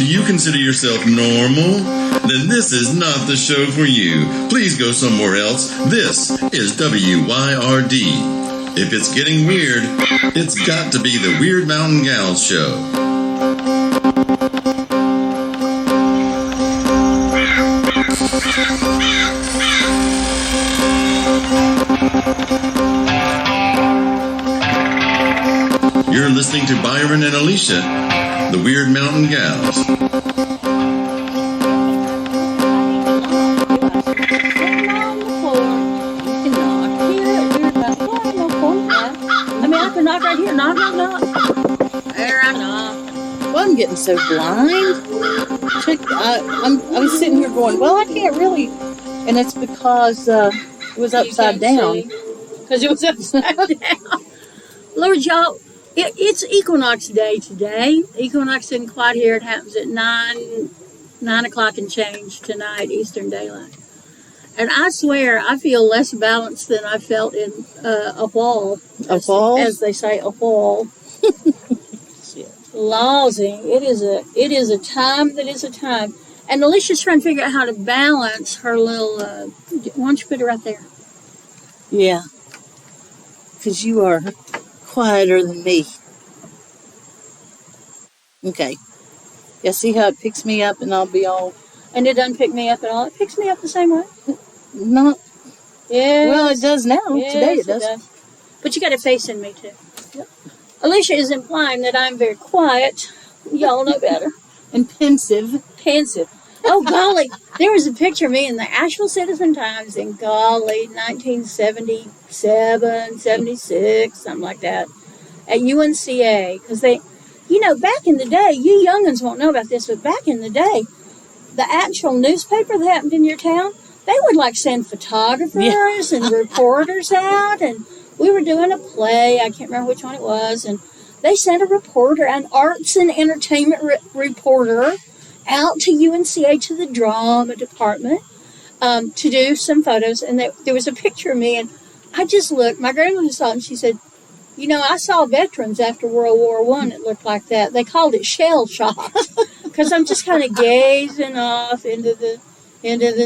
you consider yourself normal? Then this is not the show for you. Please go somewhere else. This is WYRD. If it's getting weird, it's got to be the Weird Mountain Gals show. You're listening to Byron and Alicia, the Weird Mountain Gals. I can knock right here. Knock, knock, knock. There I knock. Well, I'm getting so blind. I was sitting here going, well, I can't really. And it's because it was upside down. Because it was upside down. Lord, y'all, it's equinox day today. Equinox isn't quite here. It happens at 9 o'clock and change tonight, Eastern Daylight. And I swear, I feel less balanced than I felt in a wall. A wall? As they say, a wall. Lousy. It is a time that is a time. And Alicia's trying to figure out how to balance her little, why don't you put it right there? Yeah. Because you are quieter than me. Okay. Yeah, see how it picks me up and I'll be all... And it doesn't pick me up at all. It picks me up the same way. Not. Yeah. Well, it does now. Yes, today it does. But you got a face in me, too. Yep. Alicia is implying that I'm very quiet. Y'all know better. And pensive. Pensive. Oh, golly. There was a picture of me in the Asheville Citizen Times in, golly, 1977, 76, something like that, at UNCA. Because they, back in the day, you young'uns won't know about this, but back in the day, the actual newspaper that happened in your town, they would send photographers and reporters out, and we were doing a play, I can't remember which one it was, and they sent a reporter, an arts and entertainment reporter, out to UNCA to the drama department to do some photos, and there was a picture of me, and I just looked, my grandmother saw it, and she said, I saw veterans after World War I that looked like that. They called it shell shock, because I'm just kind of gazing off into the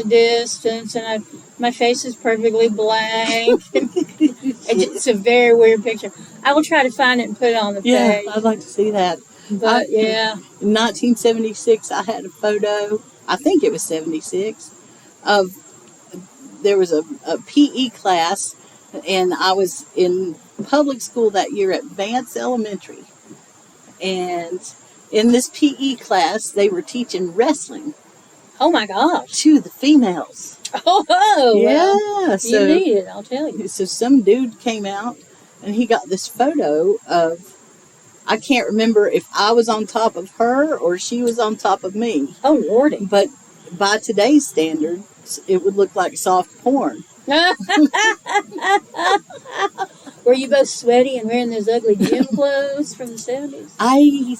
distance, and my face is perfectly blank. It's a very weird picture. I will try to find it and put it on the page. Yeah, I'd like to see that. But, yeah. In 1976, I had a photo, I think it was 76, there was a PE class, and I was in public school that year at Vance Elementary. And in this PE class, they were teaching wrestling. Oh, my gosh. To the females. Oh, yeah. Well, So, you need it, I'll tell you. So some dude came out, and he got this photo of, I can't remember if I was on top of her or she was on top of me. Oh, Lordy. But by today's standards, it would look like soft porn. Were you both sweaty and wearing those ugly gym clothes from the 70s? I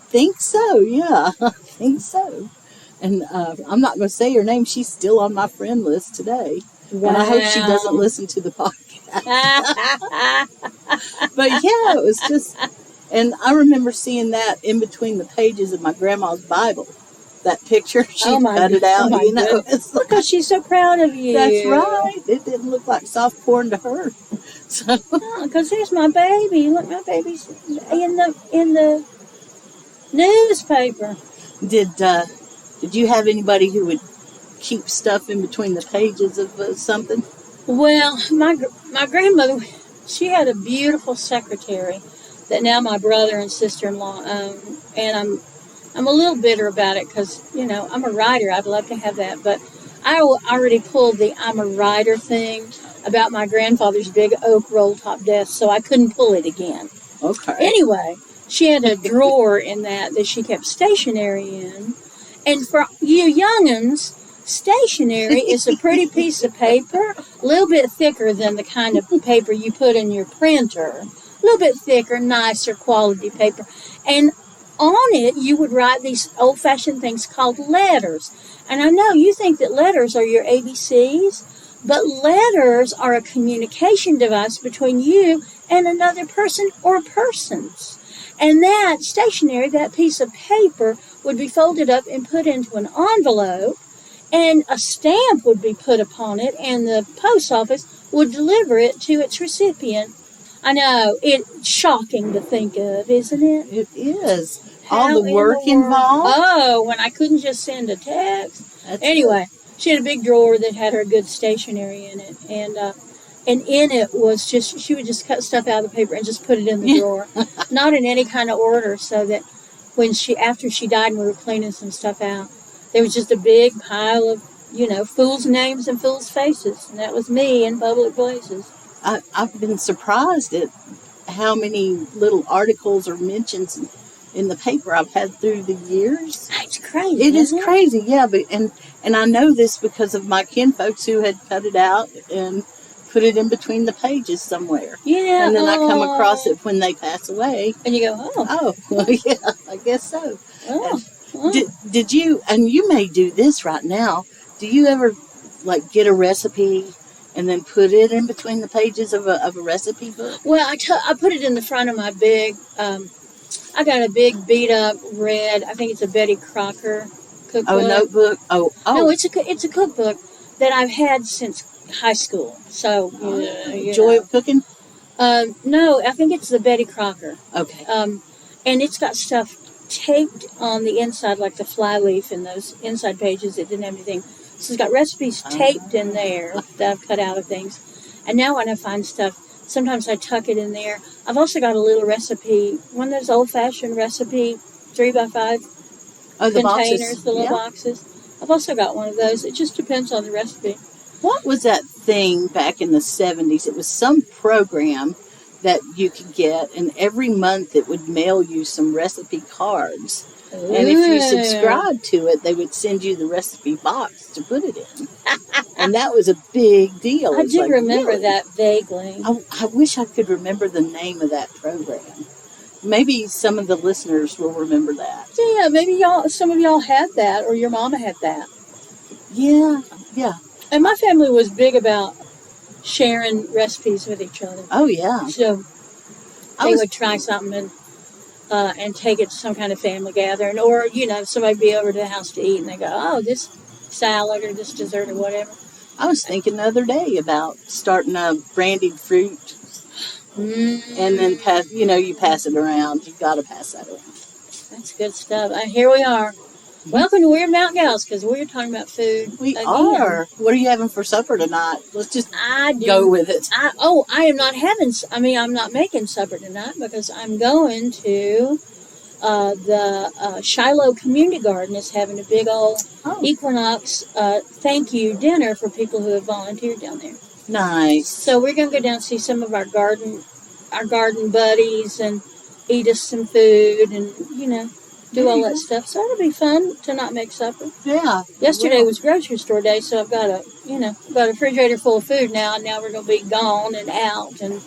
think so, yeah. I think so. And I'm not going to say her name. She's still on my friend list today. Wow. And I hope she doesn't listen to the podcast. But yeah, it was just... And I remember seeing that in between the pages of my grandma's Bible. That picture, she cut it out, Because she's so proud of you. That's right. It didn't look like soft porn to her. So, because there's my baby. Look, my baby's in the newspaper. Did you have anybody who would keep stuff in between the pages of something? Well, my grandmother, she had a beautiful secretary that now my brother and sister-in-law own, and I'm a little bitter about it because, I'm a writer. I'd love to have that, but I already pulled the I'm a writer thing about my grandfather's big oak roll-top desk, so I couldn't pull it again. Okay. Anyway, she had a drawer in that she kept stationery in, and for you young'uns, stationery is a pretty piece of paper, a little bit thicker than the kind of paper you put in your printer. A little bit thicker, nicer quality paper. And on it, you would write these old-fashioned things called letters. And I know you think that letters are your ABCs, but letters are a communication device between you and another person or persons. And that stationery, that piece of paper, would be folded up and put into an envelope, and a stamp would be put upon it, and the post office would deliver it to its recipient. I know, it's shocking to think of, isn't it? It is. How All the work involved. Oh, when I couldn't just send a text. That's Anyway, she had a big drawer that had her good stationery in it, and in it was just, she would just cut stuff out of the paper and just put it in the drawer, not in any kind of order, so that after she died and we were cleaning some stuff out, there was just a big pile of, fools' names and fools' faces, and that was me in public places. I've been surprised at how many little articles or mentions in the paper I've had through the years. It's crazy. It is crazy, yeah. But and I know this because of my kinfolks who had cut it out and put it in between the pages somewhere. Yeah. And then I come across it when they pass away. And you go, Oh, well, yeah, I guess so. Oh. Did you, and you may do this right now, do you ever, get a recipe and then put it in between the pages of a recipe book? Well, I put it in the front of my big, I got a big beat-up red, I think it's a Betty Crocker cookbook. Oh, a notebook? Oh. No, it's a cookbook that I've had since high school. So, Joy of Cooking? No, I think it's the Betty Crocker. Okay. And it's got stuff taped on the inside, like the flyleaf in those inside pages. It didn't have anything. So it's got recipes taped in there that I've cut out of things. And now when I find stuff, sometimes I tuck it in there. I've also got a little recipe, one of those old-fashioned recipe 3x5 containers, boxes. the little boxes. I've also got one of those. It just depends on the recipe. What was that thing back in the 70s? It was some program that you could get, and every month it would mail you some recipe cards. Ooh. And if you subscribed to it, they would send you the recipe box to put it in. And that was a big deal. I do remember that vaguely. I wish I could remember the name of that program. Maybe some of the listeners will remember that. Yeah, maybe some of y'all had that, or your mama had that. Yeah. And my family was big about sharing recipes with each other. Oh, yeah. So they would try something and take it to some kind of family gathering, or, somebody be over to the house to eat, and they go, oh, this salad or this dessert or whatever. I was thinking the other day about starting a brandied fruit, and then you pass it around. You've got to pass that around. That's good stuff. Here we are. Welcome to Wyrd Mountain Gals, because we're talking about food. We again. are. What are you having for supper tonight? Let's just go with it. I'm not making supper tonight because I'm going to the Shiloh Community Garden is having a big old equinox thank you dinner for people who have volunteered down there. Nice. So we're going to go down and see some of our garden buddies and eat us some food and, do all that stuff. So it'll be fun to not make supper. Yeah. Yesterday was grocery store day, so I've got a refrigerator full of food now, and now we're going to be gone and out, and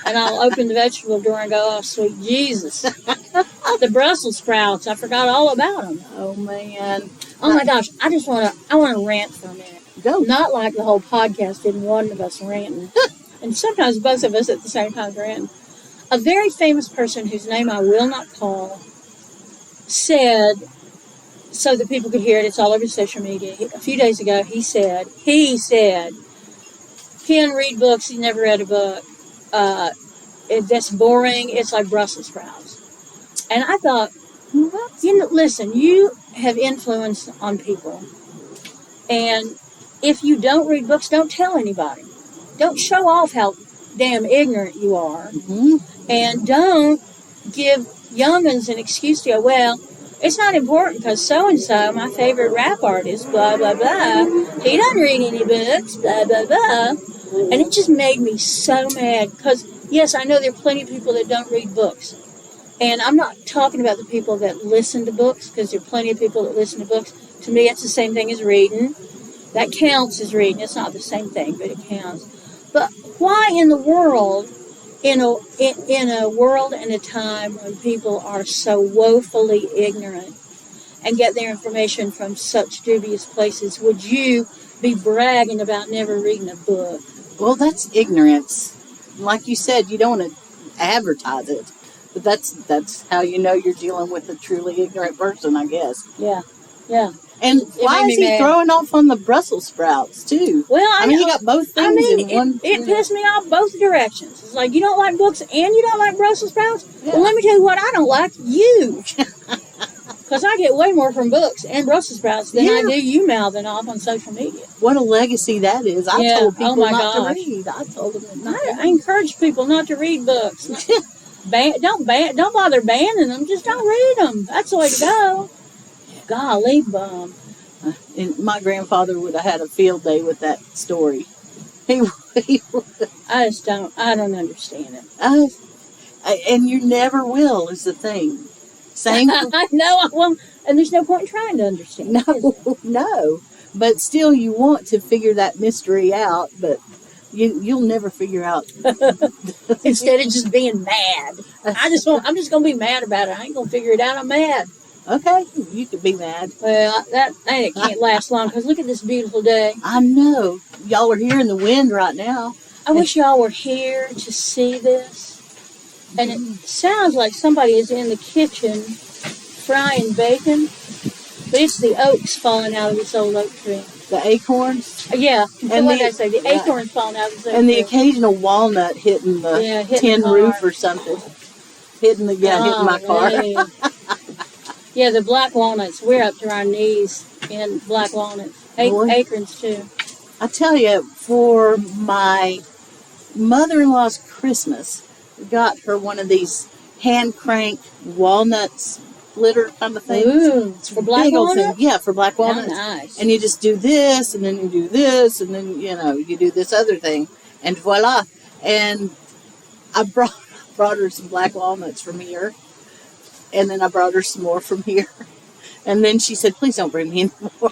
I'll open the vegetable drawer and go, oh, sweet Jesus. The Brussels sprouts, I forgot all about them. Oh, man. Oh, my gosh, I want to rant for a minute. Go. Not like the whole podcast didn't one of us ranting. And sometimes both of us at the same time ranting. A very famous person whose name I will not call said, so that people could hear it, it's all over social media, a few days ago, he said, he can't read books, he's never read a book, that's boring, it's like Brussels sprouts. And I thought, listen, you have influence on people, and if you don't read books, don't tell anybody. Don't show off how damn ignorant you are, and don't give young'uns an excuse to go, well, it's not important because so-and-so, my favorite rap artist, blah, blah, blah, he doesn't read any books, blah, blah, blah. And it just made me so mad because, yes, I know there are plenty of people that don't read books. And I'm not talking about the people that listen to books because there are plenty of people that listen to books. To me, it's the same thing as reading. That counts as reading. It's not the same thing, but it counts. But why in the world, in a world and a time when people are so woefully ignorant and get their information from such dubious places, would you be bragging about never reading a book? Well, that's ignorance. Like you said, you don't want to advertise it. But that's how you know you're dealing with a truly ignorant person, I guess. Yeah. Yeah. And It why made is me he mad. throwing off on the Brussels sprouts too? Well, I mean, you got both things in one. It pissed me off both directions. It's like, you don't like books and you don't like Brussels sprouts? Yeah. Well, let me tell you what I don't like. You. Because I get way more from books and Brussels sprouts than I do you mouthing off on social media. What a legacy that is. I Yeah. told people Oh my not gosh. to read. I told them not I encourage people not to read books. Don't bother banning them. Just don't read them. That's the way to go. Golly bum. And my grandfather would have had a field day with that story. He I don't understand it. and you never will is the thing. Same. I know I won't, and there's no point in trying to understand. No. But still, you want to figure that mystery out, but you'll never figure out. Instead of just being mad, I'm just gonna be mad about it. I ain't gonna figure it out. I'm mad. Okay, you could be mad. Well, it can't last long because look at this beautiful day. I know. Y'all are hearing the wind right now. I wish y'all were here to see this. And it sounds like somebody is in the kitchen frying bacon, but it's the oaks falling out of this old oak tree. The acorns? Yeah, And what did I say? The acorns falling out of this oak tree. And the occasional walnut hitting the tin roof or something. Hitting my car. Man. Yeah, the black walnuts. We're up to our knees in black walnuts. Acorns, too. I tell you, for my mother-in-law's Christmas, we got her one of these hand-cranked walnut splitter kind of things. Ooh, for black walnuts? Yeah, for black walnuts. Oh, nice. And you just do this, and then you do this, and then, you do this other thing. And voila. And I brought her some black walnuts from here. And then I brought her some more from here. And then she said, please don't bring me any more.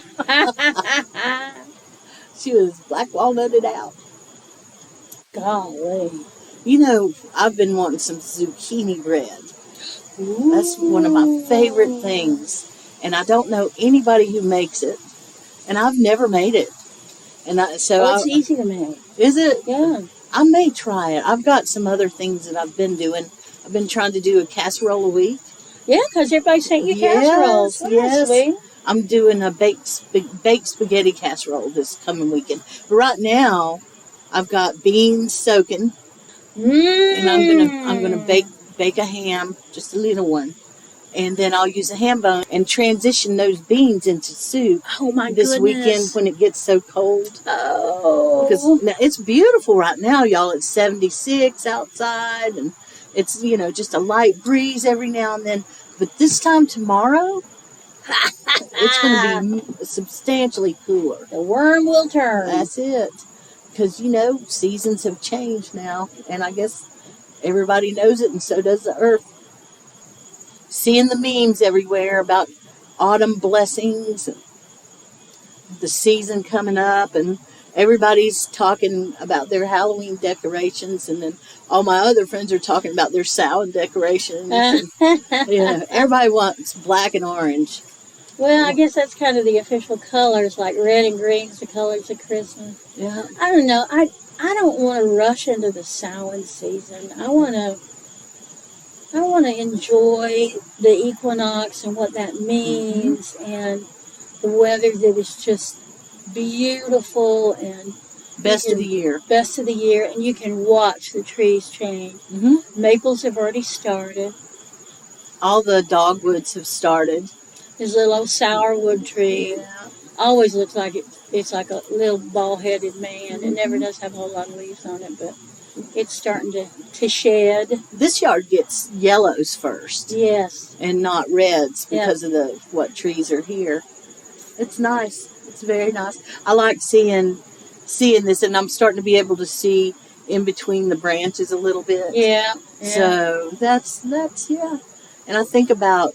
She was black walnutted out. Golly. I've been wanting some zucchini bread. Ooh. That's one of my favorite things. And I don't know anybody who makes it. And I've never made it. And it's easy to make. Is it? Yeah. I may try it. I've got some other things that I've been doing. I've been trying to do a casserole a week. Yeah, because everybody sent you casseroles. Yes. Sweet. I'm doing a baked spaghetti casserole this coming weekend. But right now, I've got beans soaking, and I'm gonna bake a ham, just a little one, and then I'll use a ham bone and transition those beans into soup. Oh my this weekend when it gets so cold. Oh, because it's beautiful right now, y'all. It's 76 outside, and it's just a light breeze every now and then. But this time tomorrow, it's going to be substantially cooler. The worm will turn. That's it. Because, seasons have changed now. And I guess everybody knows it, and so does the earth. Seeing the memes everywhere about autumn blessings, and the season coming up, and everybody's talking about their Halloween decorations, and then all my other friends are talking about their Samhain decorations. And, everybody wants black and orange. Well, I guess that's kind of the official colors, like red and green is the colors of Christmas. Yeah. I don't know. I don't want to rush into the Samhain season. I want to enjoy the equinox and what that means, and the weather that is just beautiful and best of the year. Best of the year, and you can watch the trees change. Mm-hmm. Maples have already started. All the dogwoods have started. There's a little old sourwood tree. Always looks like it's like a little bald-headed man. It never does have a whole lot of leaves on it, but it's starting to shed. This yard gets yellows first. Yes. And not reds because of what trees are here. It's nice. It's very nice. I like seeing this, and I'm starting to be able to see in between the branches a little bit. Yeah. So that's And I think about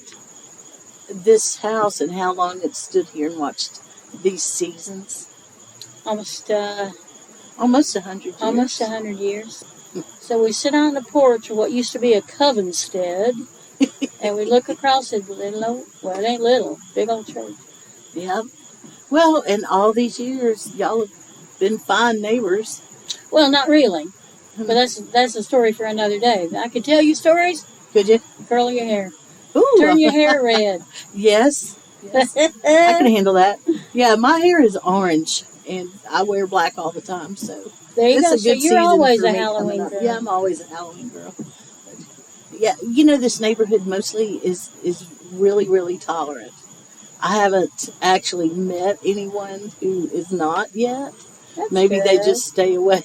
this house and how long it stood here and watched these seasons. Almost 100 years. Almost 100 years. So we sit on the porch of what used to be a covenstead, and we look across at the little old, well, it ain't little, big old church. Yep. Well, in all these years, y'all have been fine neighbors. Well, not really. But that's a story for another day. I could tell you stories Could you? Curl your hair. Ooh. Turn your hair red. Yes. Yes. I can handle that. Yeah, my hair is orange, and I wear black all the time, so There you it's go. a So good you're season always for a me Halloween coming up. girl. Yeah, I'm always a Halloween girl. Yeah, you know, this neighborhood mostly is really, really tolerant. I haven't actually met anyone who is not yet. That's Maybe they good. just stay away.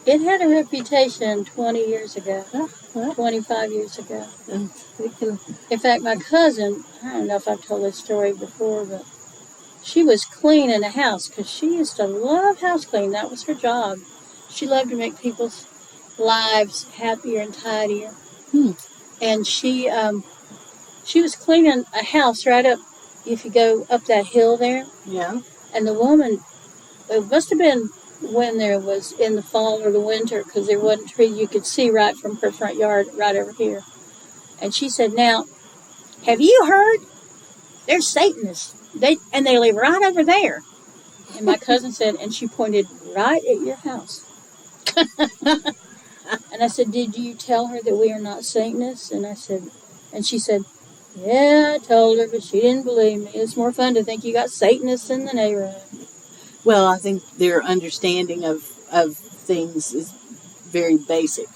It had a reputation 20 years ago, Well, 25 years ago. and it can, In fact, my cousin, I don't know if I've told this story before, but she was cleaning a house because she used to love house cleaning. That was her job. She loved to make people's lives happier and tidier. And she was cleaning a house right up, if you go up that hill there. yeah. And the woman, it must have been when there was in the fall or the winter because there wasn't trees you could see right from her front yard right over here. And she said, now, have you heard? There's Satanists. They live right over there. And my cousin said, and she pointed right at your house. And I said, did you tell her that we are not Satanists? And she said, yeah, I told her, but she didn't believe me. It's more fun to think you got Satanists in the neighborhood. Well, I think their understanding of things is very basic.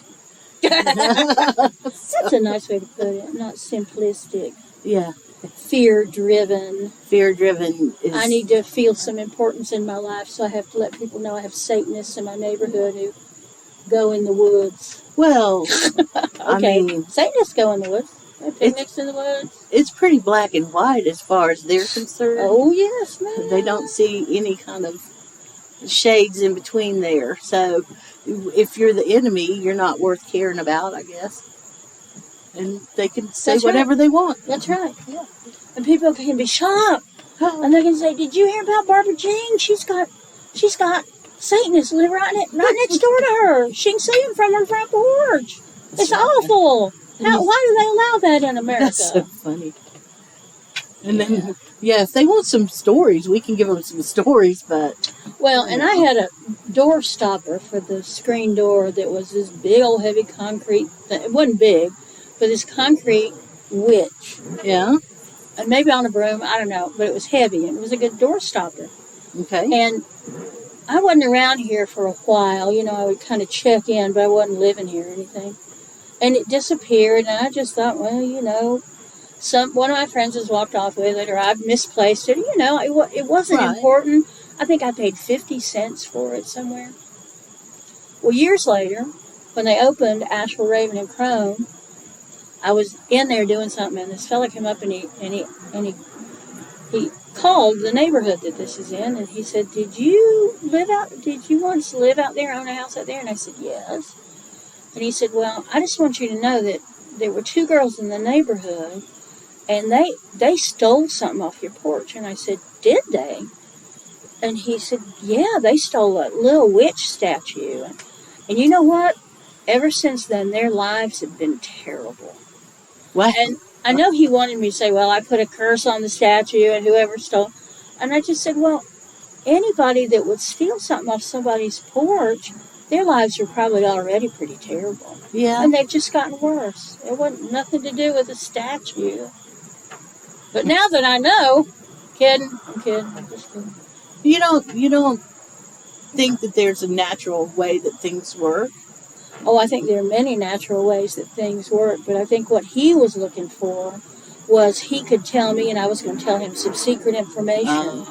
That's a nice way to put it. Not simplistic. Yeah. Fear-driven. Fear-driven is... I need to feel some importance in my life, so I have to let people know I have Satanists in my neighborhood who go in the woods. Well, Okay, I mean... Satanists go in the woods. They picnics in the woods. It's pretty black and white as far as they're concerned. Oh, yes, man. They don't see any kind of shades in between there. So if you're the enemy, you're not worth caring about, I guess. And they can say That's whatever right. they want. That's right, yeah. And people can be shocked. And they can say, did you hear about Barbara Jean? She's got Satanists live right next door to her. She can see them from her front porch. It's awful. Why do they allow that in America? That's so funny. And then, yeah, if they want some stories, we can give them some stories, but... Well, and I had a door stopper for the screen door that was this big old heavy concrete thing. It wasn't big, but this concrete witch. Yeah. And maybe on a broom, I don't know, but it was heavy, and it was a good door stopper. Okay. And I wasn't around here for a while. You know, I would kind of check in, but I wasn't living here or anything. And it disappeared, and I just thought, well, you know, one of my friends has walked off with it, or I've misplaced it. You know, it wasn't important. I think I paid 50 cents for it somewhere. Well, years later, when they opened Asheville, Raven, and Chrome, I was in there doing something, and this fella came up and he called the neighborhood that this is in, and he said, did you once live out there, own a house out there? And I said, yes. And he said, well, I just want you to know that there were two girls in the neighborhood, and they stole something off your porch. And I said, did they? And he said, yeah, they stole a little witch statue. And you know what? Ever since then, their lives have been terrible. What? And I know he wanted me to say, well, I put a curse on the statue and whoever stole. And I just said, well, anybody that would steal something off somebody's porch, their lives are probably already pretty terrible. Yeah. And they've just gotten worse. It wasn't nothing to do with the statue. But now that I know, I'm kidding, I'm just kidding. You don't think that there's a natural way that things work? Oh, I think there are many natural ways that things work, but I think what he was looking for was he could tell me, and I was going to tell him some secret information.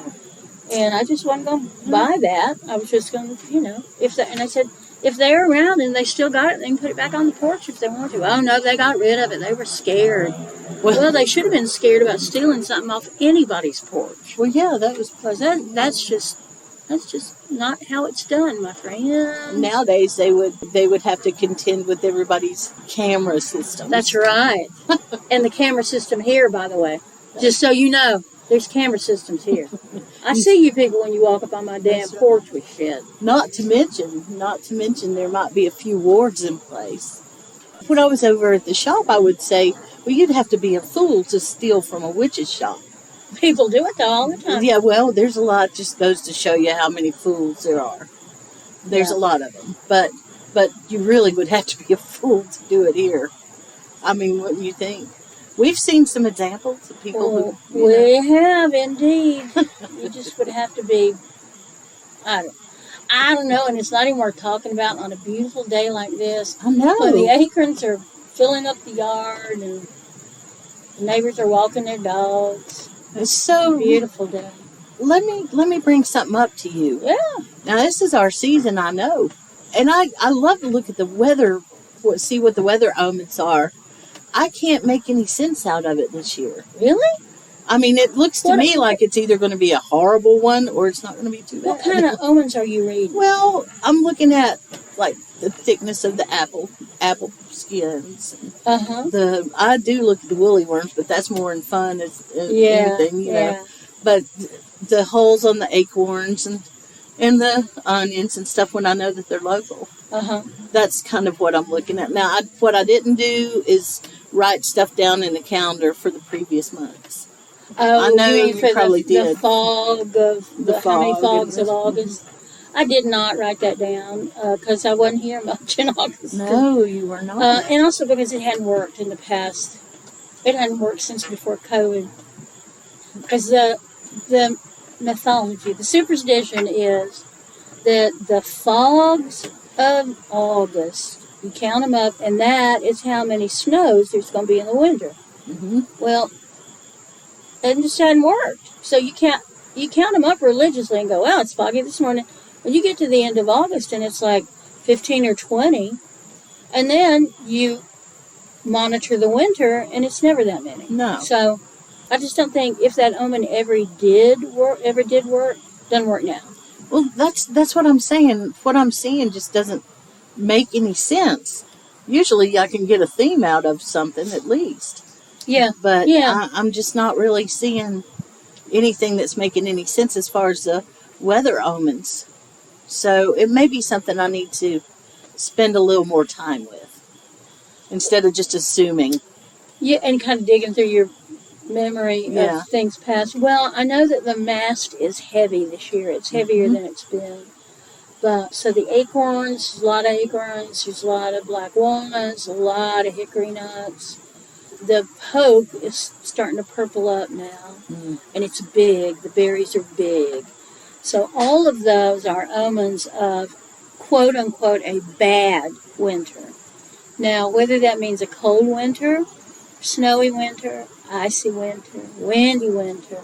And I just wasn't going to buy that. I was just going to, and I said, if they're around and they still got it, they can put it back on the porch if they want to. Oh, no, they got rid of it. They were scared. Well, they should have been scared about stealing something off anybody's porch. Well, yeah, that was... Because that's just not how it's done, my friend. Nowadays, they would have to contend with everybody's camera system. That's right. And the camera system here, by the way. Just so you know, there's camera systems here. I see you people when you walk up on my damn porch with shit. Not to mention, there might be a few wards in place. When I was over at the shop, I would say, well, you'd have to be a fool to steal from a witch's shop. People do it, though, all the time. Yeah, well, there's a lot. Just goes to show you how many fools there are. There's a lot of them. But you really would have to be a fool to do it here. I mean, wouldn't you think? We've seen some examples of people who... We have, indeed. You just would have to be... I don't know, and it's not even worth talking about on a beautiful day like this. I know. When the acorns are filling up the yard and the neighbors are walking their dogs. It's so beautiful day. Let me bring something up to you. Yeah. Now, this is our season, I know. And I love to look at the weather, see what the weather omens are. I can't make any sense out of it this year. Really? I mean, it looks to me like it's either going to be a horrible one or it's not going to be too bad. What kind of omens are you reading? Well, I'm looking at, like, the thickness of the apple skins. I do look at the woolly worms, but that's more in fun as anything, you know. But the holes on the acorns and the onions and stuff when I know that they're local. That's kind of what I'm looking at. Now, what I didn't do is write stuff down in the calendar for the previous months. Oh, I know you probably The did. fog of how many fogs of August. I did not write that down because I wasn't here much in August. No, you were not. And also because it hadn't worked in the past. It hadn't worked since before COVID. Because the mythology, the superstition is that the fogs of August, you count them up, and that is how many snows there's going to be in the winter. Well, it just hadn't worked. So you count them up religiously and go, "Well, it's foggy this morning." When you get to the end of August and it's like 15 or 20, and then you monitor the winter and it's never that many. No. So I just don't think if that omen ever did work, doesn't work now. Well, that's what I'm saying. What I'm seeing just doesn't make any sense. Usually I can get a theme out of something at least. Yeah. But I'm just not really seeing anything that's making any sense as far as the weather omens. So it may be something I need to spend a little more time with instead of just assuming. Yeah, and kind of digging through your memory of things past. Well, I know that the mast is heavy this year. It's heavier than it's been. But so the acorns, there's a lot of acorns, there's a lot of black walnuts, a lot of hickory nuts. The poke is starting to purple up now, and it's big. The berries are big. So all of those are omens of, quote unquote, a bad winter. Now, whether that means a cold winter, snowy winter, icy winter, windy winter,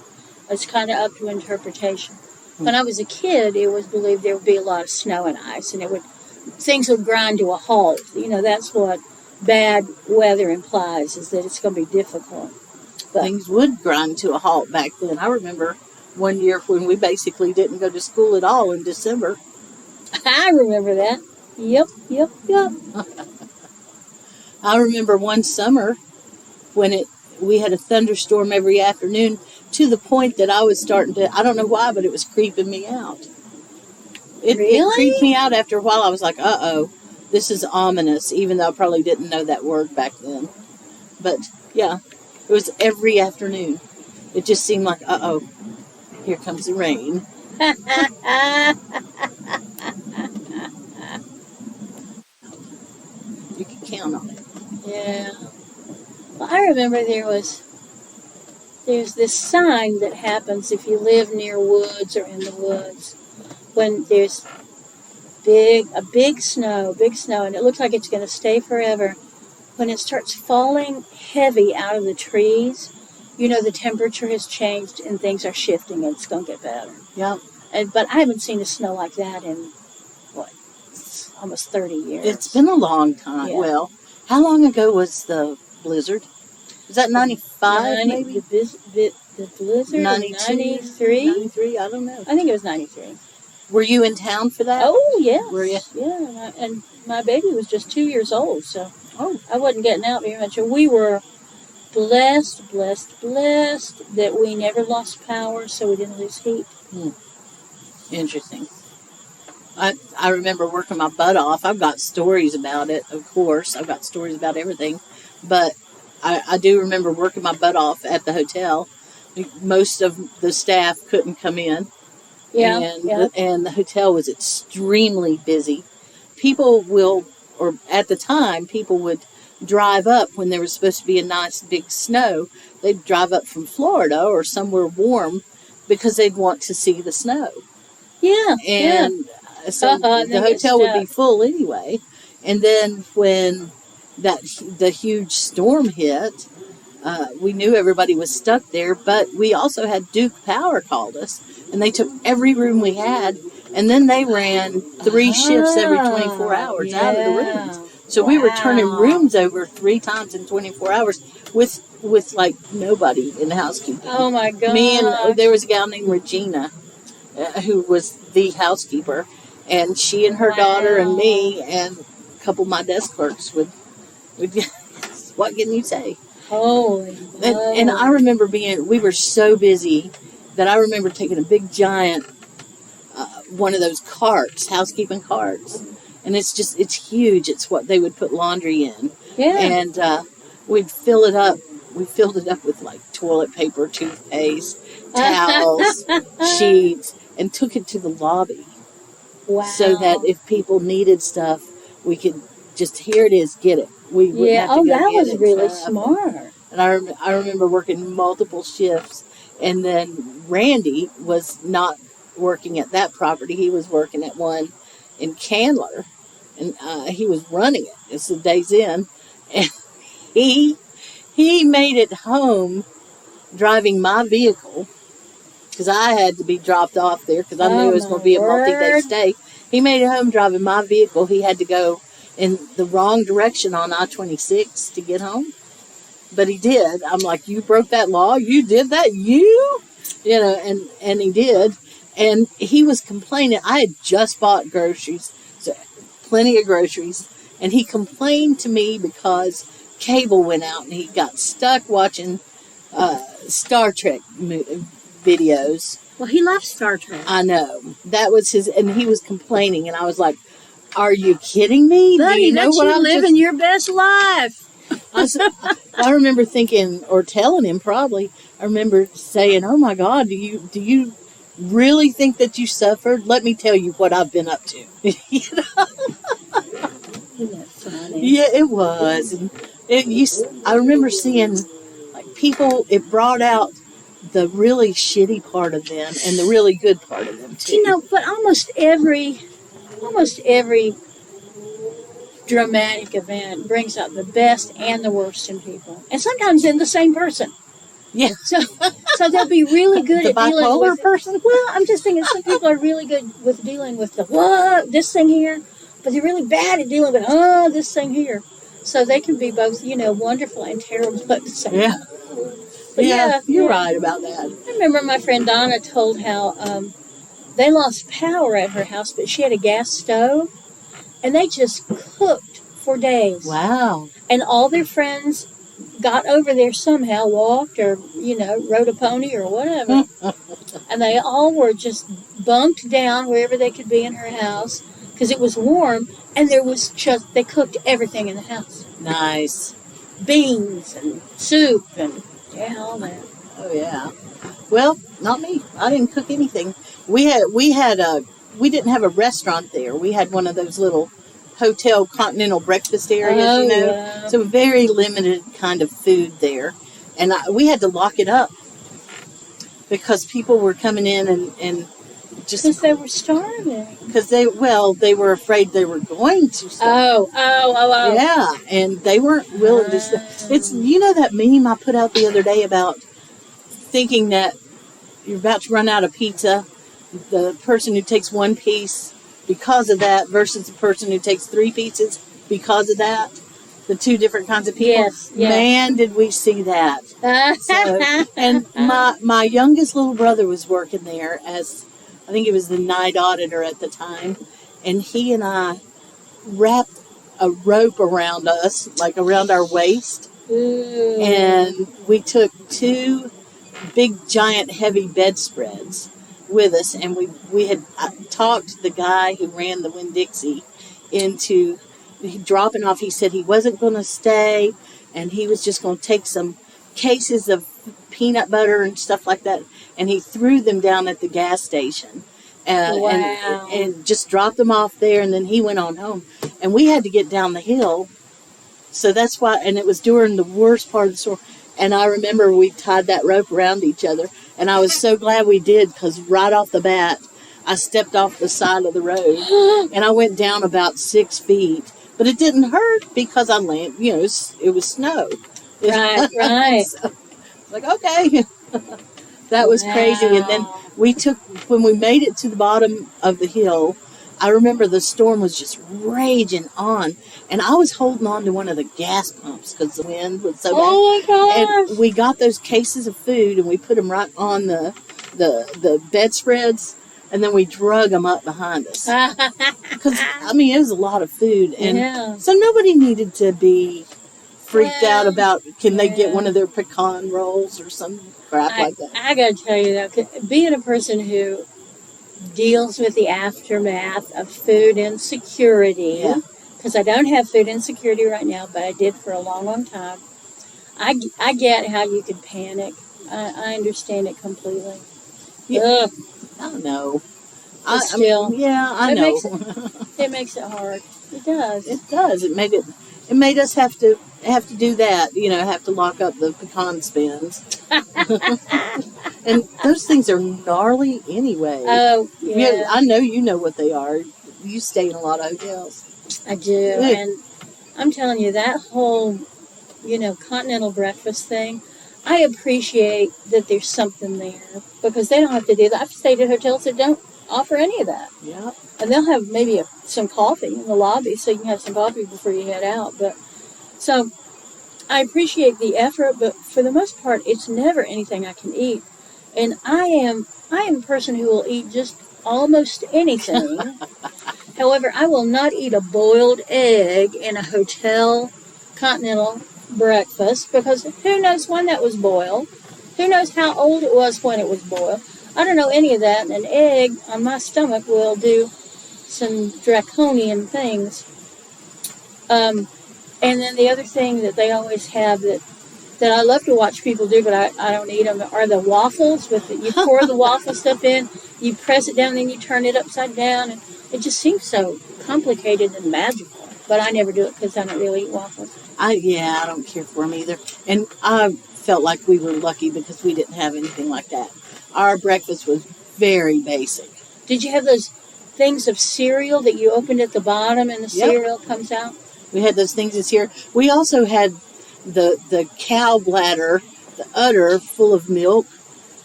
it's kind of up to interpretation. When I was a kid, it was believed there would be a lot of snow and ice, and things would grind to a halt. You know, that's what bad weather implies, is that it's going to be difficult. But things would grind to a halt back then. I remember one year when we basically didn't go to school at all in December. I remember that. Yep. I remember one summer when we had a thunderstorm every afternoon to the point that I was starting to, I don't know why, but it was creeping me out. It creeped me out after a while. I was like, uh-oh, this is ominous, even though I probably didn't know that word back then. But, yeah, it was every afternoon. It just seemed like, uh-oh, here comes the rain. You can count on it. Yeah. Well, I remember there's this sign that happens if you live near woods or in the woods when there's a big snow, and it looks like it's going to stay forever. When it starts falling heavy out of the trees, you know the temperature has changed and things are shifting and it's going to get better. Yep. But I haven't seen a snow like that in, almost 30 years. It's been a long time. Yeah. Well, how long ago was the blizzard? Was that 95 maybe? The blizzard? 92? 93? 93, I don't know. I think it was 93. Were you in town for that? Oh, yes. Were you? Yeah, and my baby was just 2 years old, so I wasn't getting out very much. And we were blessed that we never lost power, so we didn't lose heat. Interesting. I remember working my butt off. I've got stories about it, of course. I've got stories about everything. But I do remember working my butt off at the hotel. Most of the staff couldn't come in. And the hotel was extremely busy. At the time, people would drive up when there was supposed to be a nice big snow. They'd drive up from Florida or somewhere warm because they'd want to see the snow. Yeah. And so the hotel would be full anyway. And then when the huge storm hit, we knew everybody was stuck there, but we also had Duke Power called us, and they took every room we had, and then they ran 3 shifts every 24 hours out of the rooms. So we were turning rooms over 3 times in 24 hours with like nobody in the housekeeping. Oh my God. There was a gal named Regina who was the housekeeper, and she and her daughter and me and a couple of my desk clerks would what can you say? Holy and I remember we were so busy that I remember taking a big giant one of those carts, housekeeping carts, and it's huge. It's what they would put laundry in. Yeah. And we'd fill it up. We filled it up with like toilet paper, toothpaste, towels, sheets, and took it to the lobby. Wow. So that if people needed stuff, we could just, here it is, get it. We wouldn't have to go that get was it. really smart. And I remember working multiple shifts, and then Randy was not working at that property. He was working at one in Candler, and he was running it. It's the Days Inn, and he made it home driving my vehicle because I had to be dropped off there because I knew it was going to be a multi-day stay. He made it home driving my vehicle. He had to go in the wrong direction on I-26 to get home, but he did. I'm like, you broke that law? You did that? You know, and he did. And he was complaining. I had just bought groceries, so plenty of groceries, and he complained to me because cable went out and he got stuck watching Star Trek videos. Well, he loves Star Trek. I know. That was his, and he was complaining, and I was like, are you kidding me? Buddy, do you know what I'm living your best life. I remember thinking, or telling him probably, I remember saying, oh my God, do you really think that you suffered? Let me tell you what I've been up to. You know? Isn't that funny? Yeah, it was. And I remember seeing, like, people, it brought out the really shitty part of them and the really good part of them, too. You know, but almost every dramatic event brings out the best and the worst in people. And sometimes in the same person. Yeah. So they'll be really good the at dealing bipolar with person? Well, I'm just thinking some people are really good with dealing with this thing here, but they're really bad at dealing with this thing here. So they can be both, wonderful and terrible at the same time. But yeah, you're right about that. I remember my friend Donna told how they lost power at her house, but she had a gas stove, and they just cooked for days. Wow. And all their friends got over there somehow, walked or, rode a pony or whatever. And they all were just bunked down wherever they could be in her house because it was warm, and they cooked everything in the house. Nice. Beans and soup and all that. Oh yeah. Well, not me. I didn't cook anything. We didn't have a restaurant there. We had one of those little hotel continental breakfast areas, Yeah. So very limited kind of food there. And we had to lock it up because people were coming in and just... Because they were starving. Because they were afraid they were going to starve. Oh. Yeah, and they weren't willing to... It's, that meme I put out the other day about thinking that you're about to run out of pizza, the person who takes one piece because of that versus the person who takes 3 pieces because of that, the 2 different kinds of people. Yes. Man, did we see that. And my youngest little brother was working there as, I think he was the night auditor at the time, and he and I wrapped a rope around us, like around our waist, Ooh. and we took 2 big, giant, heavy bedspreads with us, and we had talked the guy who ran the Winn-Dixie into dropping off. He said he wasn't going to stay, and he was just going to take some cases of peanut butter and stuff like that, and he threw them down at the gas station. Wow. And just dropped them off there, and then he went on home. And we had to get down the hill So that's why, and it was during the worst part of the storm. And I remember we tied that rope around each other, and I was so glad we did, because right off the bat, I stepped off the side of the road, and I went down about 6 feet. But it didn't hurt because I landed, you know, it was snow. Right. So, like, okay. That was crazy. And then when we made it to the bottom of the hill, I remember the storm was just raging on, and I was holding on to one of the gas pumps because the wind was so bad. Oh my gosh! And we got those cases of food, and we put them right on the bedspreads, and then we drug them up behind us. Because, I mean, it was a lot of food, and so nobody needed to be freaked out about, can they get one of their pecan rolls or some crap like that. I gotta tell you, though, being a person who deals with the aftermath of food insecurity, because I don't have food insecurity right now, but I did for a long, long time. I get how you could panic. I understand it completely. Yeah. I know. I know. It makes it hard. It does. It does. It made us have to do that. You know, have to lock up the pecan spins. And those things are gnarly anyway. Oh, yeah. I know you know what they are. You stay in a lot of hotels. I do. And I'm telling you, that whole, continental breakfast thing, I appreciate that there's something there, because they don't have to do that. I've stayed at hotels that don't offer any of that. Yeah. And they'll have maybe some coffee in the lobby, so you can have some coffee before you head out. But so I appreciate the effort, but for the most part, it's never anything I can eat. And I am a person who will eat just almost anything. However, I will not eat a boiled egg in a hotel continental breakfast, because who knows when that was boiled? Who knows how old it was when it was boiled? I don't know any of that, and an egg on my stomach will do some draconian things. And then the other thing that they always have that I love to watch people do, but I don't eat them, are the waffles. You pour the waffle stuff in, you press it down, then you turn it upside down, and it just seems so complicated and magical. But I never do it because I don't really eat waffles. I don't care for them either. And I felt like we were lucky because we didn't have anything like that. Our breakfast was very basic. Did you have those things of cereal that you opened at the bottom and the cereal comes out? We had those things that's here. We also had the cow bladder, the udder full of milk,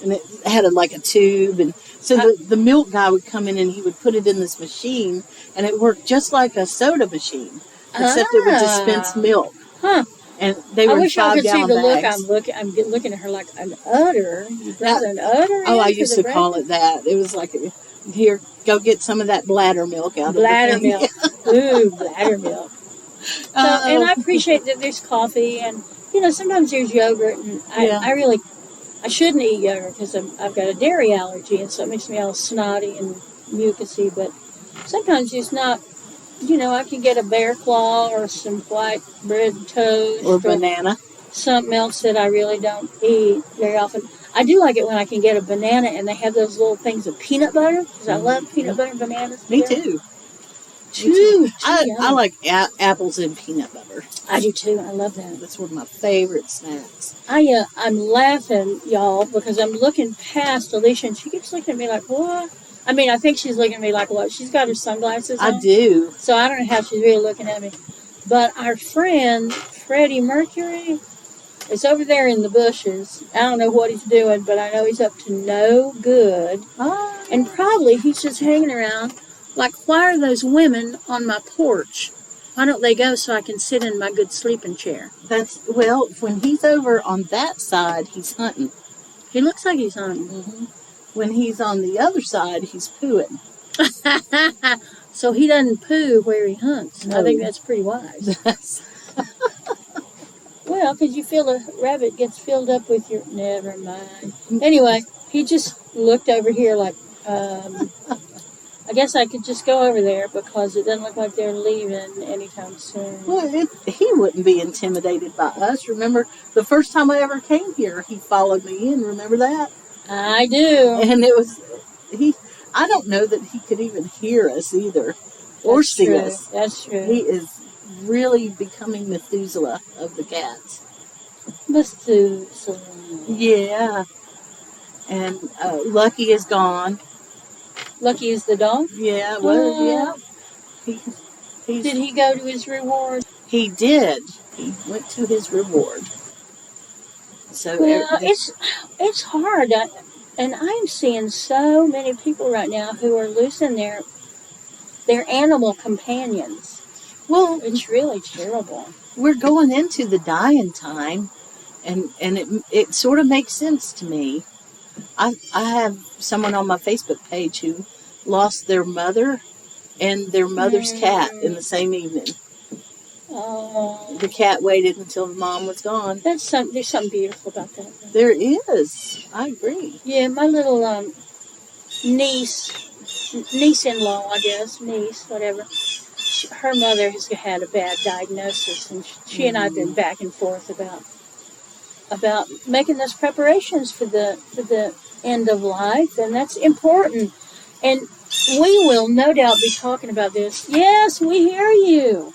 and it had like a tube. And so the milk guy would come in and he would put it in this machine, and it worked just like a soda machine, except it would dispense milk. Huh. And they were I wish I could see the bags. look. I'm looking at her like an udder. You brought an udder? Oh, I used to call it that. It was like, here, go get some of that bladder milk out bladder of the milk. Ooh, bladder milk. So, and I appreciate that there's coffee, and sometimes there's yogurt, and I shouldn't eat yogurt because I've got a dairy allergy, and so it makes me all snotty and mucusy. But sometimes it's not. I can get a bear claw or some white bread toast or banana. Something else that I really don't eat very often. I do like it when I can get a banana and they have those little things of peanut butter, because I love peanut butter bananas. Me too. I like apples and peanut butter. I do too. I love that. That's one of my favorite snacks. I'm laughing, y'all, because I'm looking past Alicia and she keeps looking at me like, what? I mean, I think she's looking at me like, what? She's got her sunglasses on. I do. So I don't know how she's really looking at me. But our friend, Freddie Mercury, is over there in the bushes. I don't know what he's doing, but I know he's up to no good. Oh. And probably he's just hanging around like, why are those women on my porch? Why don't they go so I can sit in my good sleeping chair? When he's over on that side, he's hunting. He looks like he's hunting. Mm-hmm. When he's on the other side, he's pooing. So he doesn't poo where he hunts. No. I think that's pretty wise. Well, because you feel a rabbit gets filled up with your... Never mind. Anyway, he just looked over here like, I guess I could just go over there because it doesn't look like they're leaving anytime soon. Well, he wouldn't be intimidated by us. Remember, the first time I ever came here, he followed me in. Remember that? I do. And it was... I don't know that he could even hear us either. Or see us. That's true. He is really becoming Methuselah of the cats. Methuselah. Yeah. And Lucky is gone. Lucky is the dog? Yeah, well, yeah. Did he go to his reward? He did. He went to his reward. So well, it's hard. And I'm seeing so many people right now who are losing their animal companions. Well, it's really terrible. We're going into the dying time, and it sort of makes sense to me. I have someone on my Facebook page who lost their mother and their mother's cat in the same evening. Oh. The cat waited until the mom was gone. There's something beautiful about that. There is. I agree. Yeah, my little niece-in-law, I guess, niece, whatever. Her mother has had a bad diagnosis, and she and I have been back and forth about making those preparations for the end of life, and that's important. And we will no doubt be talking about this. Yes, we hear you.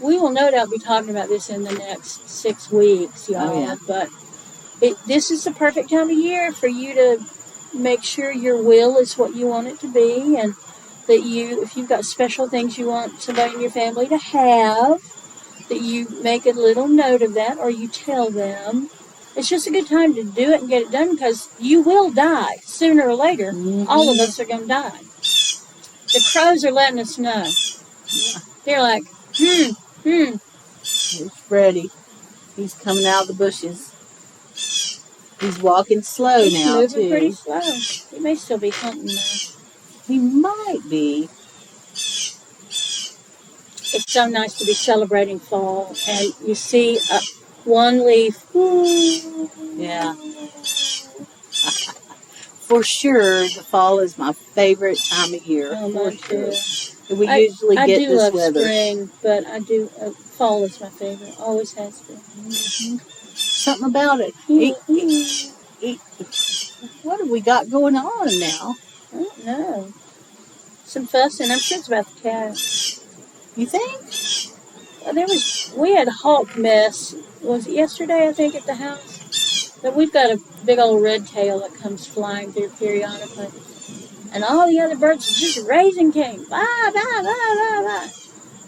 We will no doubt be talking about this in the next 6 weeks, y'all. Oh, yeah. But this is the perfect time of year for you to make sure your will is what you want it to be, and that if you've got special things you want somebody in your family to have, that you make a little note of that, or you tell them. It's just a good time to do it and get it done, because you will die sooner or later. Mm-hmm. All of us are going to die. The crows are letting us know. Yeah. They're like, Here's Freddie. He's coming out of the bushes. He's walking slow now, moving too. Pretty slow. He may still be hunting now. He might be. It's so nice to be celebrating fall, and you see one leaf. Yeah. For sure, the fall is my favorite time of year. Oh, mine too. We usually get this love weather. Spring, but I do. Fall is my favorite. Always has been. Mm-hmm. Something about it. What have we got going on now? I don't know. Some fussing. I'm sure it's about the cat. You think? We had Hulk mess. Was it yesterday, I think, at the house? But we've got a big old red tail that comes flying through periodically. And all the other birds just raising Cain. Blah, blah, blah, blah, blah.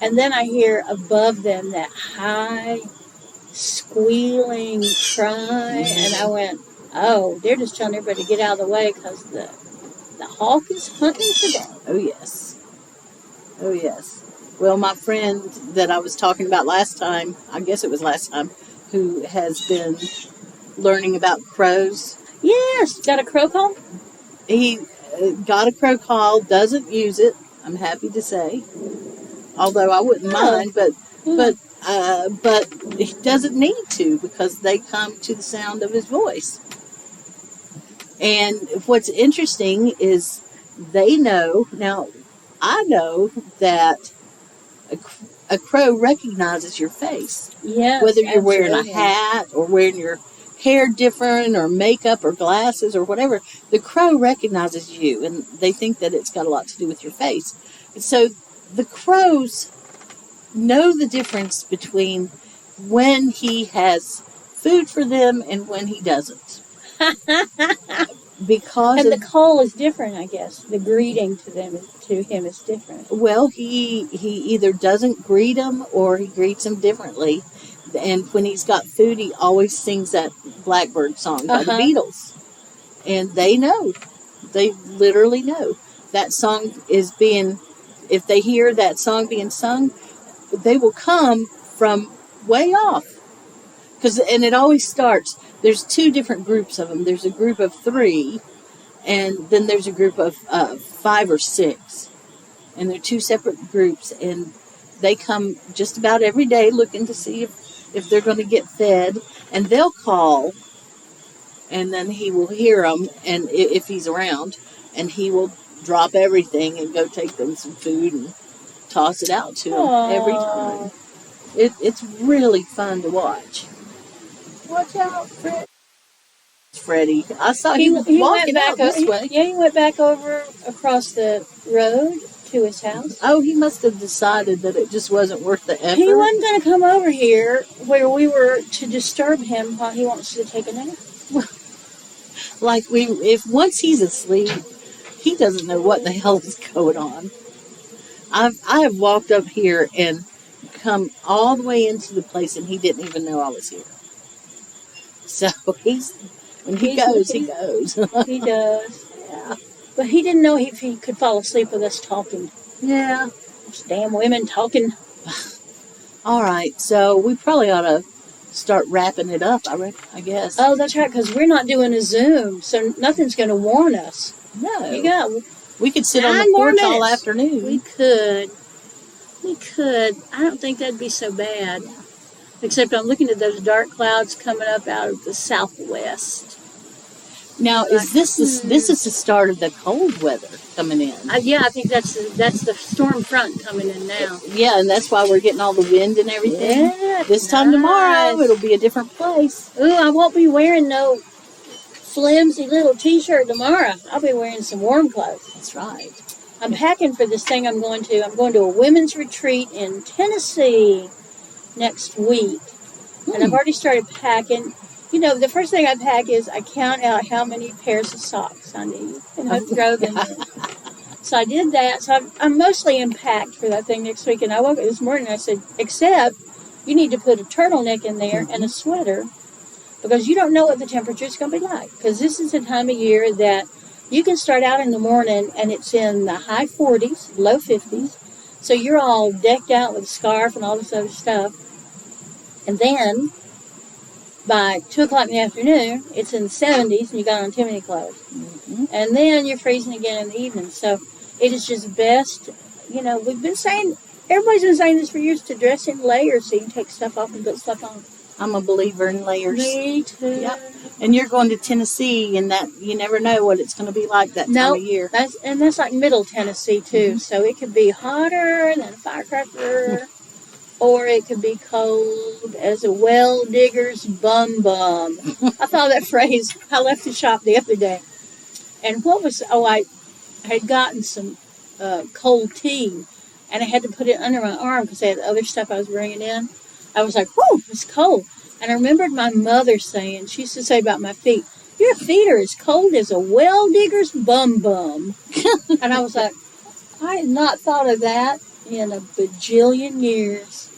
And then I hear above them that high, squealing cry. And I went, oh, they're just telling everybody to get out of the way because the hawk is hunting today. Oh, yes. Oh, yes. Well, my friend that I was talking about last time, I guess it was last time, who has been learning about crows. Yes. Got a crow call? He got a crow call, doesn't use it, I'm happy to say. Although I wouldn't mind, but he doesn't need to, because they come to the sound of his voice. And what's interesting is they know, now I know that a crow recognizes your face. Yes, whether you're wearing a absolutely. hat or wearing your hair different or makeup or glasses or whatever, the crow recognizes you, and they think that it's got a lot to do with your face. And so the crows know the difference between when he has food for them and when he doesn't. Because and the call is different, I guess. The greeting to him is different. Well, he either doesn't greet them or he greets them differently. And when he's got food, he always sings that Blackbird song by the Beatles. And they know. They literally know. That song is being, if they hear that song being sung, they will come from way off. And it always starts, there's 2 different groups of them. There's a group of 3, and then there's a group of 5 or 6. And they're 2 separate groups, and they come just about every day looking to see if they're going to get fed. And they'll call, and then he will hear them, and if he's around, and he will drop everything and go take them some food and toss it out to them every time. It's really fun to watch. Watch out, Freddie. I saw he was walking out this way. Yeah, he went back over across the road. to his house. Oh, he must have decided that it just wasn't worth the effort. He wasn't going to come over here where we were to disturb him while he wants to take a nap. Like if once he's asleep, he doesn't know what the hell is going on. I have walked up here and come all the way into the place, and he didn't even know I was here. So when he goes, he goes. He does. Yeah. But he didn't know if he could fall asleep with us talking. Yeah. Those damn women talking. All right, so we probably ought to start wrapping it up, I guess. Oh, that's right, because we're not doing a Zoom, so nothing's going to warn us. No. You got We could sit on 9 the more porch all minutes. afternoon. We could. I don't think that'd be so bad. Except I'm looking at those dark clouds coming up out of the southwest. Now, this is the start of the cold weather coming in? Yeah, I think that's the storm front coming in now. Yeah, and that's why we're getting all the wind and everything. Yeah, This time tomorrow, it'll be a different place. Ooh, I won't be wearing no flimsy little t-shirt tomorrow. I'll be wearing some warm clothes. That's right. I'm packing for this thing I'm going to. I'm going to a women's retreat in Tennessee next week. And I've already started packing. You know, the first thing I pack is I count out how many pairs of socks I need and I throw them in. So I did that. So I'm mostly packed for that thing next week. And I woke up this morning and I said, except you need to put a turtleneck in there and a sweater because you don't know what the temperature is going to be like. Because this is the time of year that you can start out in the morning and it's in the high 40s, low 50s. So you're all decked out with a scarf and all this other stuff. And then by 2 o'clock in the afternoon, it's in the 70s and you got on too many clothes. Mm-hmm. And then you're freezing again in the evening. So it is just best, you know, everybody's been saying this for years, to dress in layers so you can take stuff off and put stuff on. I'm a believer in layers. Me too. Yep. And you're going to Tennessee, and that you never know what it's going to be like that time of year. That's like middle Tennessee too. Mm-hmm. So it could be hotter than a firecracker, or it could be cold as a well digger's bum bum. I thought that phrase. I left the shop the other day, and I had gotten some cold tea, and I had to put it under my arm because I had other stuff I was bringing in. I was like, whoa, it's cold. And I remembered my mother saying, she used to say about my feet, your feet are as cold as a well digger's bum bum. And I was like, I had not thought of that in a bajillion years.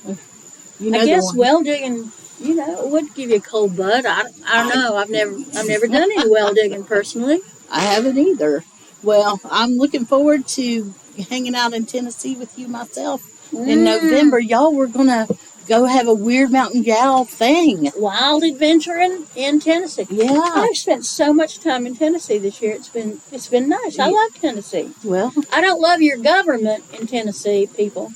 I guess well digging, it would give you a cold butt. I don't know. I've never done any well digging personally. I haven't either. Well, I'm looking forward to hanging out in Tennessee with you myself. In November, y'all, we're going to go have a Wyrd Mountain Gal thing. Wild adventure in Tennessee. Yeah. I've spent so much time in Tennessee this year. It's been nice. I love Tennessee. Well, I don't love your government in Tennessee, people.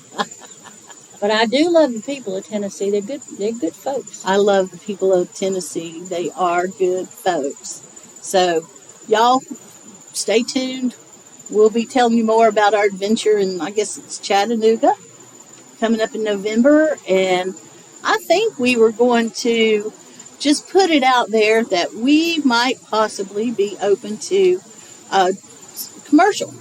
But I do love the people of Tennessee. They're good folks. I love the people of Tennessee. They are good folks. So, y'all, stay tuned. We'll be telling you more about our adventure in, I guess it's Chattanooga, coming up in November. And I think we were going to just put it out there that we might possibly be open to a commercial.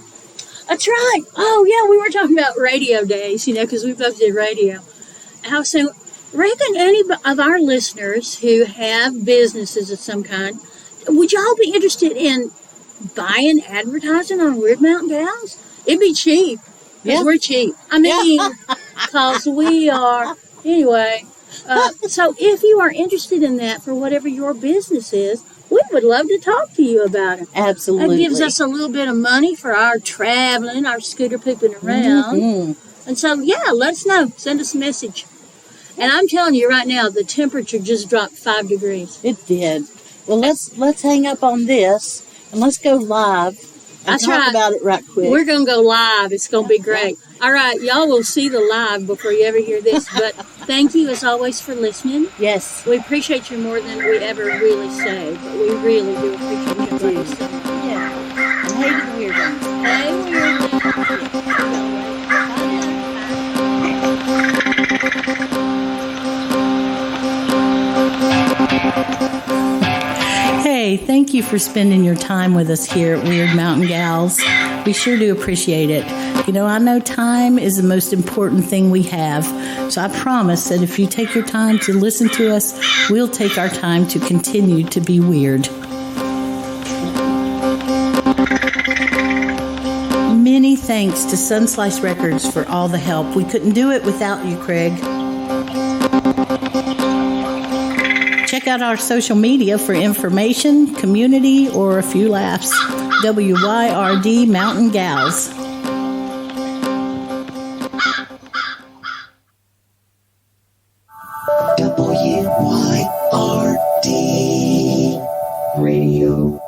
That's right. Oh, yeah, we were talking about radio days, because we both did radio. I was saying, reckon any of our listeners who have businesses of some kind, would y'all be interested in buying advertising on Wyrd Mountain Gals? It'd be cheap. Because we're cheap. I mean, because we are. Anyway, so if you are interested in that for whatever your business is, we would love to talk to you about it. Absolutely. That gives us a little bit of money for our traveling, our scooter pooping around. Mm-hmm. And so, let us know. Send us a message. And I'm telling you right now, the temperature just dropped 5 degrees. It did. Well, let's hang up on this and let's go live. That's talk right. about it right quick. We're going to go live. It's going to be great. All right. Y'all will see the live before you ever hear this. But thank you, as always, for listening. Yes. We appreciate you more than we ever really say. But we really do appreciate you. Love you so much. Yeah. And hey to the weird ones. Hey, weird Hey, thank you for spending your time with us here at Wyrd Mountain Gals. We sure do appreciate it. I know time is the most important thing we have. So I promise that if you take your time to listen to us, we'll take our time to continue to be weird. Many thanks to Sunslice Records for all the help. We couldn't do it without you, Craig. Check out our social media for information, community, or a few laughs. WYRD Mountain Gals. WYRD Radio.